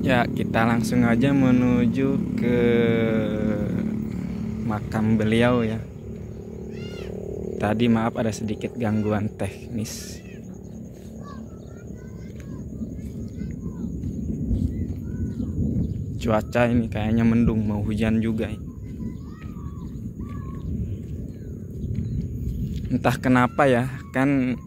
Ya, kita langsung aja menuju ke makam beliau ya. Tadi maaf ada sedikit gangguan teknis. Cuaca ini kayaknya mendung, mau hujan juga. Entah kenapa ya, kan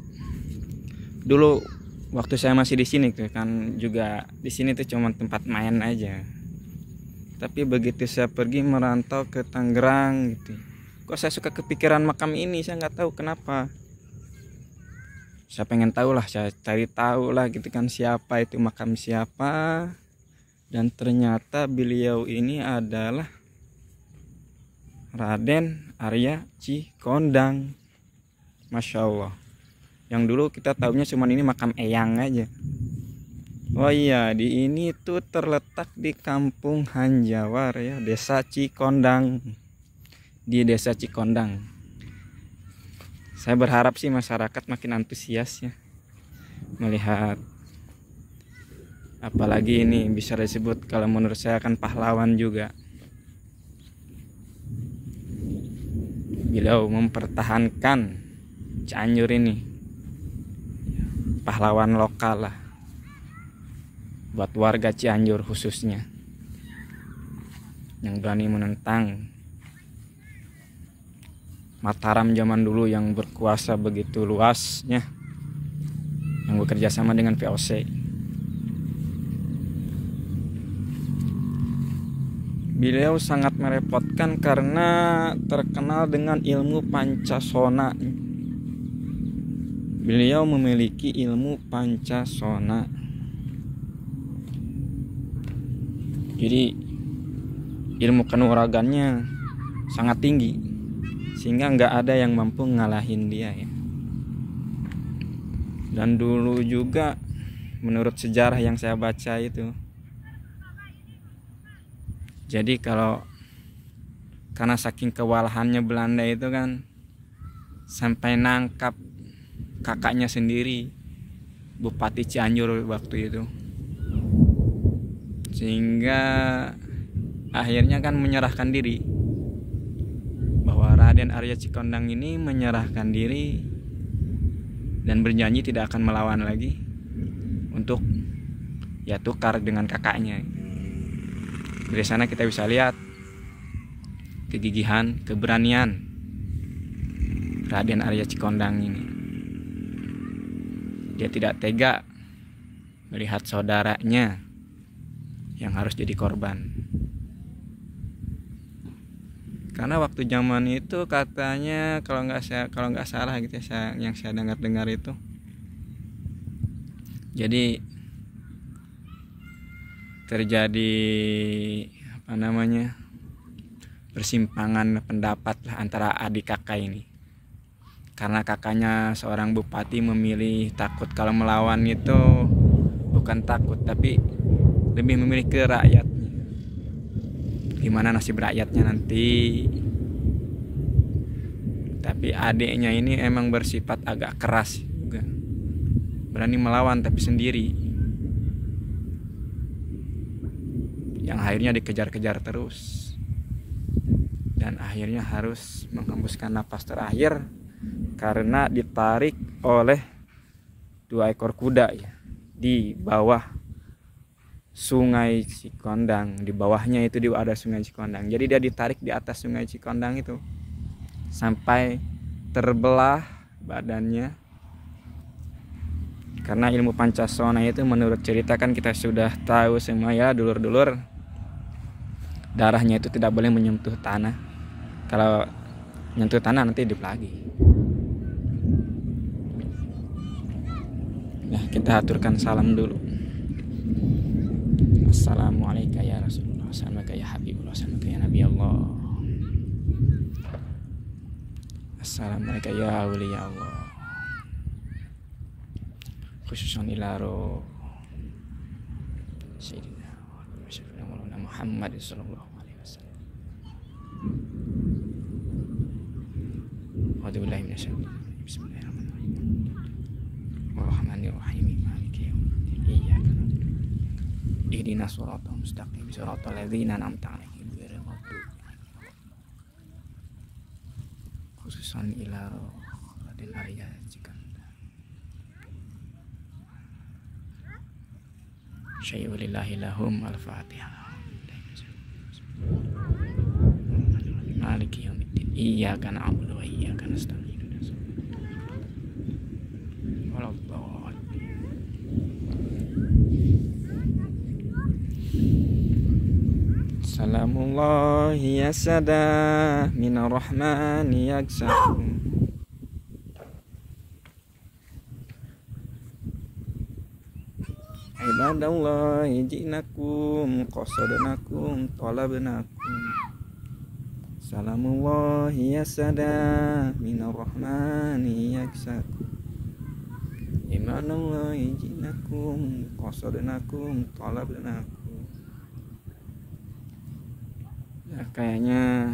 dulu waktu saya masih di sini tuh kan juga di sini tuh cuma tempat main aja. Tapi begitu saya pergi merantau ke Tangerang gitu, kok saya suka kepikiran makam ini, saya nggak tahu kenapa. Saya pengen tahu lah, saya cari tahu lah gitu kan, siapa itu makam siapa. Dan ternyata beliau ini adalah Raden Arya Cikondang. Masya Allah. Yang dulu kita tahunya cuma ini makam Eyang aja. Oh iya, di ini tuh terletak di Kampung Hanjawar ya, Desa Cikondang. Di Desa Cikondang. Saya berharap sih masyarakat makin antusias ya melihat, apalagi ini bisa disebut kalau menurut saya kan pahlawan juga. Beliau mempertahankan Cianjur ini, pahlawan lokal lah buat warga Cianjur khususnya, yang berani menentang Mataram zaman dulu yang berkuasa begitu luasnya, yang bekerja sama dengan VOC. Beliau sangat merepotkan karena terkenal dengan ilmu Pancasona. Beliau memiliki ilmu Pancasona. Jadi ilmu kanuragannya sangat tinggi, sehingga nggak ada yang mampu ngalahin dia ya. Dan dulu juga menurut sejarah yang saya baca itu, jadi karena saking kewalahannya Belanda itu kan, sampai nangkap kakaknya sendiri, Bupati Cianjur waktu itu, sehingga akhirnya kan menyerahkan diri, bahwa Raden Arya Cikondang ini menyerahkan diri dan berjanji tidak akan melawan lagi untuk ya tukar dengan kakaknya. Dari sana kita bisa lihat kegigihan, keberanian Raden Arya Cikondang ini. Dia tidak tega melihat saudaranya yang harus jadi korban. Karena waktu zaman itu katanya kalau nggak salah gitu ya, yang saya dengar itu, jadi terjadi persimpangan pendapat lah antara adik kakak ini. Karena kakaknya seorang bupati memilih takut kalau melawan itu, bukan takut tapi lebih memilih ke rakyatnya. Gimana nasib rakyatnya nanti. Tapi adiknya ini emang bersifat agak keras juga. Berani melawan tapi sendiri. Yang akhirnya dikejar-kejar terus. Dan akhirnya harus menghembuskan napas terakhir karena ditarik oleh 2 ekor kuda ya, di bawah Sungai Cikondang. Di bawahnya itu ada Sungai Cikondang. Jadi dia ditarik di atas Sungai Cikondang itu sampai terbelah badannya. Karena ilmu Pancasona itu menurut cerita kan kita sudah tahu semua ya dulur-dulur, darahnya itu tidak boleh menyentuh tanah. Kalau menyentuh tanah nanti hidup lagi. Nah, kita aturkan salam dulu. Assalamualaikum ya Rasulullah, assalamualaikum ya Habibullah, assalamualaikum ya Nabi Allah, assalamualaikum ya awliya Allah, khususan ilaro Sayyidina Muhammad sallallahu alaihi wasallam. A'udzubillahi minasyaitonir rajim. Bismillahirrahmanirrahim. Warahmanirrahim. Maliki yaumiddin. Iyyaka na'budu ihdinas siratal mustaqim siratal ladzina an'amta 'alaihim ghairil maghdubi 'alaihim khususan ila Raden Arya Cikanda syai'ulillahi lahum al-fatihah maliki yaumiddin iyyaka na'budu wa iyyaka nasta'in Salamullahi yasada minar rahmani yaksakum ibadallahi jinakum qasadnakum talabnakum Salamullahi yasada minar rahmani yaksakum ibadallahi jinakum qasadnakum talabnakum. Ya, kayaknya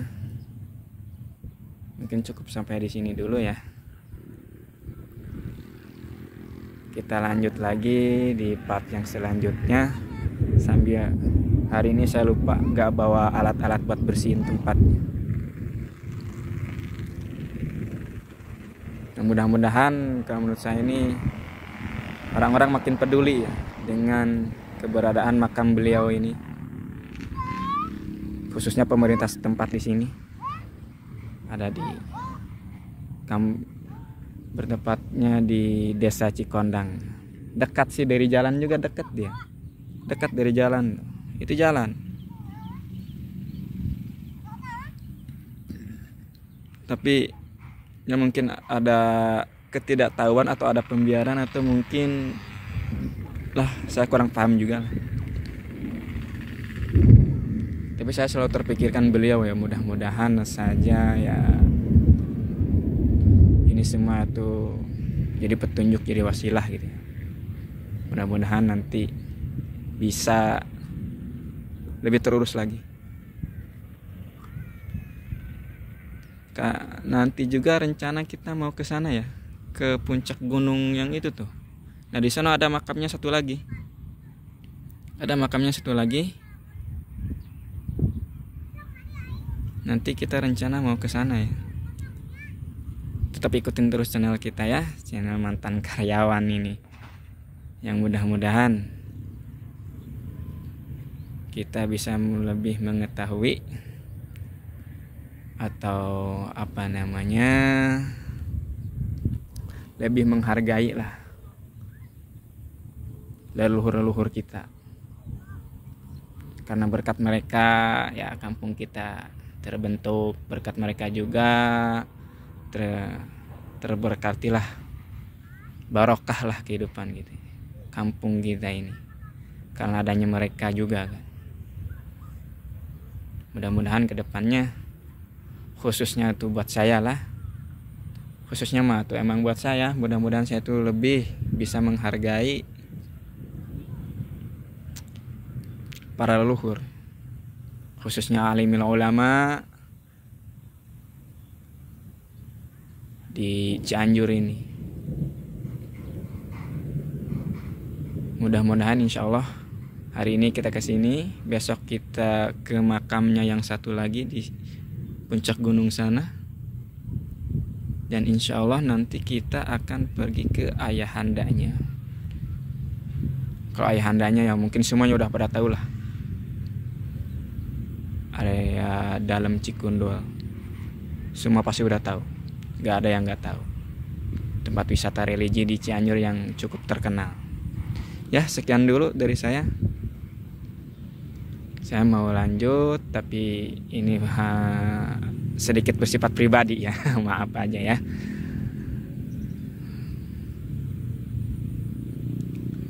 mungkin cukup sampai di sini dulu ya. Kita lanjut lagi di part yang selanjutnya. Sambil hari ini saya lupa nggak bawa alat-alat buat bersihin tempatnya. Dan mudah-mudahan kalau menurut saya ini orang-orang makin peduli ya dengan keberadaan makam beliau ini. Khususnya pemerintah setempat di sini ada di bertempatnya di Desa Cikondang. Dekat sih dari jalan juga dekat dia. Dekat dari jalan. Itu jalan. Tapi ya mungkin ada ketidaktahuan atau ada pembiaran atau mungkin lah saya kurang paham juga. Tapi saya selalu terpikirkan beliau ya, mudah-mudahan saja ya ini semua itu jadi petunjuk, jadi wasilah gitu ya. Mudah-mudahan nanti bisa lebih terurus lagi. Nanti juga rencana kita mau ke sana ya, ke puncak gunung yang itu tuh. Nah di sana ada makamnya satu lagi. Ada makamnya satu lagi. Nanti kita rencana mau ke sana ya. Tetap ikutin terus channel kita ya, channel mantan karyawan ini. Yang mudah-mudahan kita bisa lebih mengetahui atau apa namanya, lebih menghargai lah leluhur-leluhur kita. Karena berkat mereka ya kampung kita terbentuk, berkat mereka juga terberkatilah, barokah lah kehidupan gitu kampung kita ini karena adanya mereka juga kan. Mudah-mudahan kedepannya khususnya tuh buat saya lah, khususnya mah tuh emang buat saya, mudah-mudahan saya tuh lebih bisa menghargai para leluhur, khususnya alimil ulama di Cianjur ini. Mudah-mudahan insya Allah hari ini kita kesini, besok kita ke makamnya yang satu lagi di puncak gunung sana, dan insya Allah nanti kita akan pergi ke ayahandanya. Kalau ayahandanya ya mungkin semuanya udah pada tahu lah, area dalam Cikundul, semua pasti udah tahu, nggak ada yang nggak tahu. Tempat wisata religi di Cianjur yang cukup terkenal. Ya sekian dulu dari saya. Saya mau lanjut tapi ini sedikit bersifat pribadi ya, maaf aja ya.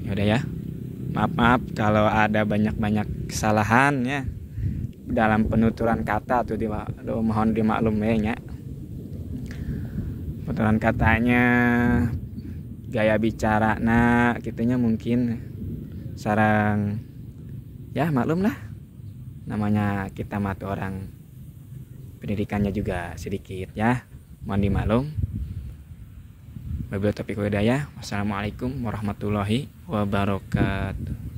Yaudah ya, maaf kalau ada banyak kesalahan ya dalam penuturan kata atau mohon dimaklumi ya. Penuturan katanya, gaya bicara nah kitanya mungkin sarang ya maklum lah, namanya kita matu orang pendidikannya juga sedikit ya, mohon dimaklum. Wabillahi taufiq wal hidayah. Wassalamualaikum warahmatullahi wabarakatuh.